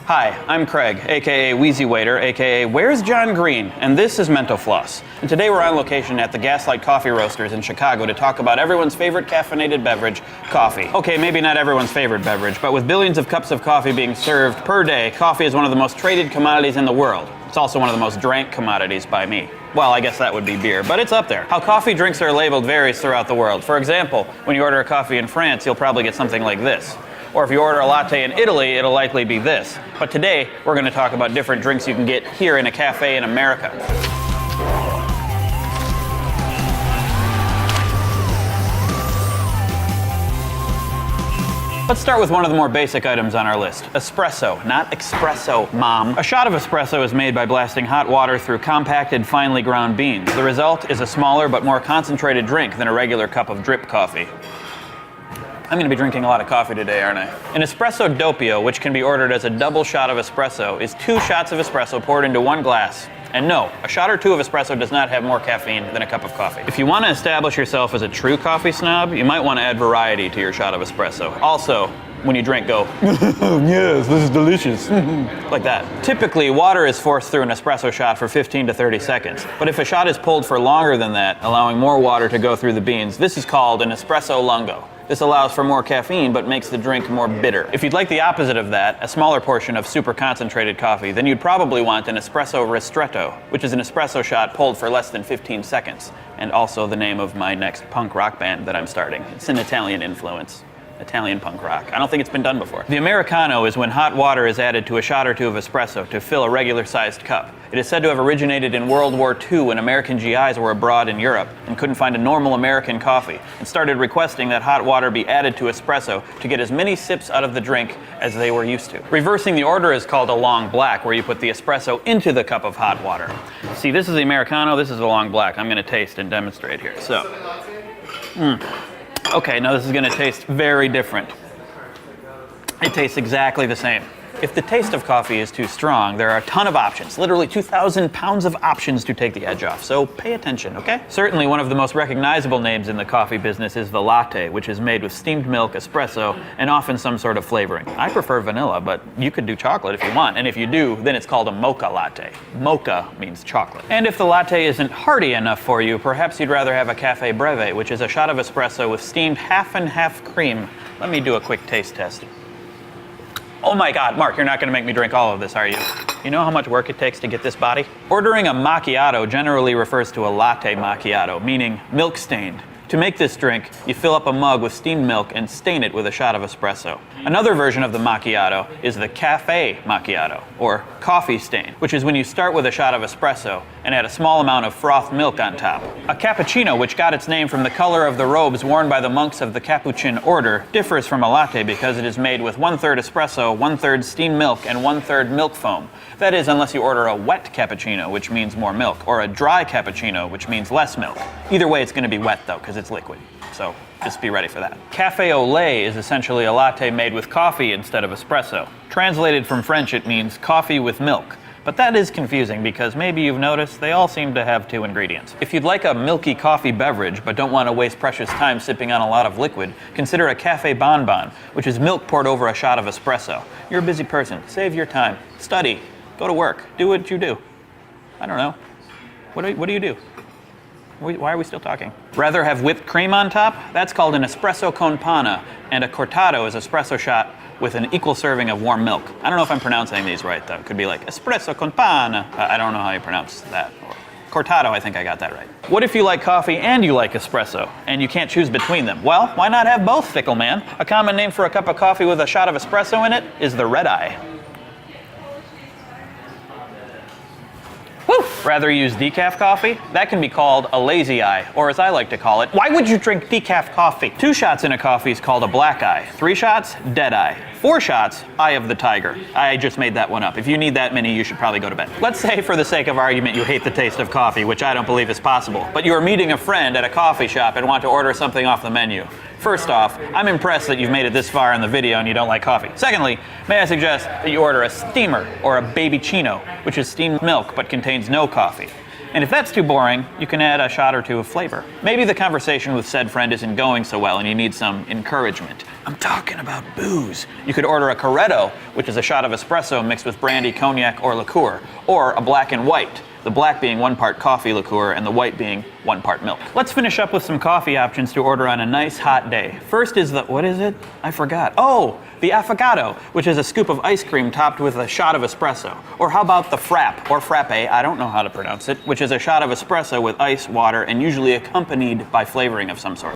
Hi, I'm Craig, aka Wheezy Waiter, aka Where's John Green? And this is Mental Floss. And today we're on location at the Gaslight Coffee Roasters in Chicago to talk about everyone's favorite caffeinated beverage, coffee. Okay, maybe not everyone's favorite beverage, but with billions of cups of coffee being served per day, coffee is one of the most traded commodities in the world. It's also one of the most drank commodities by me. Well, I guess that would be beer, but it's up there. How coffee drinks are labeled varies throughout the world. For example, when you order a coffee in France, you'll probably get something like this. Or if you order a latte in Italy, it'll likely be this. But today, we're going to talk about different drinks you can get here in a cafe in America. Let's start with one of the more basic items on our list, espresso, not espresso, mom. A shot of espresso is made by blasting hot water through compacted, finely ground beans. The result is a smaller but more concentrated drink than a regular cup of drip coffee. I'm going to be drinking a lot of coffee today, aren't I? An espresso doppio, which can be ordered as a double shot of espresso, is 2 shots of espresso poured into 1 glass. And no, a shot or 2 of espresso does not have more caffeine than a cup of coffee. If you want to establish yourself as a true coffee snob, you might want to add variety to your shot of espresso. Also, when you drink, go, yes, this is delicious, like that. Typically, water is forced through an espresso shot for 15 to 30 seconds. But if a shot is pulled for longer than that, allowing more water to go through the beans, this is called an espresso lungo. This allows for more caffeine, but makes the drink more bitter. If you'd like the opposite of that, a smaller portion of super concentrated coffee, then you'd probably want an espresso ristretto, which is an espresso shot pulled for less than 15 seconds, and also the name of my next punk rock band that I'm starting. It's an Italian influence. Italian punk rock. I don't think it's been done before. The Americano is when hot water is added to a shot or 2 of espresso to fill a regular-sized cup. It is said to have originated in World War II when American GIs were abroad in Europe and couldn't find a normal American coffee and started requesting that hot water be added to espresso to get as many sips out of the drink as they were used to. Reversing the order is called a long black, where you put the espresso into the cup of hot water. See, this is the Americano, this is the long black. I'm going to taste and demonstrate here. So, Okay, now this is going to taste very different. It tastes exactly the same. If the taste of coffee is too strong, there are a ton of options, literally 2,000 pounds of options to take the edge off, so pay attention, okay? Certainly one of the most recognizable names in the coffee business is the latte, which is made with steamed milk, espresso, and often some sort of flavoring. I prefer vanilla, but you could do chocolate if you want, and if you do, then it's called a mocha latte. Mocha means chocolate. And if the latte isn't hearty enough for you, perhaps you'd rather have a cafe breve, which is a shot of espresso with steamed half and half cream. Let me do a quick taste test. Oh my God, Mark, you're not going to make me drink all of this, are you? You know how much work it takes to get this body? Ordering a macchiato generally refers to a latte macchiato, meaning milk stained. To make this drink, you fill up a mug with steamed milk and stain it with a shot of espresso. Another version of the macchiato is the cafe macchiato, or coffee stain, which is when you start with a shot of espresso and add a small amount of frothed milk on top. A cappuccino, which got its name from the color of the robes worn by the monks of the Capuchin order, differs from a latte because it is made with 1/3 espresso, 1/3 steamed milk, and 1/3 milk foam. That is, unless you order a wet cappuccino, which means more milk, or a dry cappuccino, which means less milk. Either way, it's going to be wet though, because it's liquid. So just be ready for that. Cafe au lait is essentially a latte made with coffee instead of espresso. Translated from French, it means coffee with milk. But that is confusing because maybe you've noticed they all seem to have 2 ingredients. If you'd like a milky coffee beverage but don't want to waste precious time sipping on a lot of liquid, consider a cafe bonbon, which is milk poured over a shot of espresso. You're a busy person. Save your time. Study. Go to work. Do what you do. I don't know. What do you do? Why are we still talking? Rather have whipped cream on top? That's called an espresso con panna, and a cortado is espresso shot with an equal serving of warm milk. I don't know if I'm pronouncing these right though. It could be like espresso con panna. I don't know how you pronounce that. Cortado, I think I got that right. What if you like coffee and you like espresso, and you can't choose between them? Well, why not have both, fickle man? A common name for a cup of coffee with a shot of espresso in it is the red eye. Woo! Rather use decaf coffee? That can be called a lazy eye, or as I like to call it, why would you drink decaf coffee? 2 shots in a coffee is called a black eye. 3 shots, dead eye. 4 shots, eye of the tiger. I just made that one up. If you need that many, you should probably go to bed. Let's say for the sake of argument you hate the taste of coffee, which I don't believe is possible, but you are meeting a friend at a coffee shop and want to order something off the menu. First off, I'm impressed that you've made it this far in the video and you don't like coffee. Secondly, may I suggest that you order a steamer or a baby chino, which is steamed milk but contains no coffee. And if that's too boring, you can add a shot or two of flavor. Maybe the conversation with said friend isn't going so well and you need some encouragement. I'm talking about booze. You could order a Corretto, which is a shot of espresso mixed with brandy, cognac, or liqueur, or a black and white, the black being 1 part coffee liqueur and the white being 1 part milk. Let's finish up with some coffee options to order on a nice hot day. First is the, what is it? I forgot. Oh, the affogato, which is a scoop of ice cream topped with a shot of espresso. Or how about the frappe, or frappe, I don't know how to pronounce it, which is a shot of espresso with ice, water, and usually accompanied by flavoring of some sort.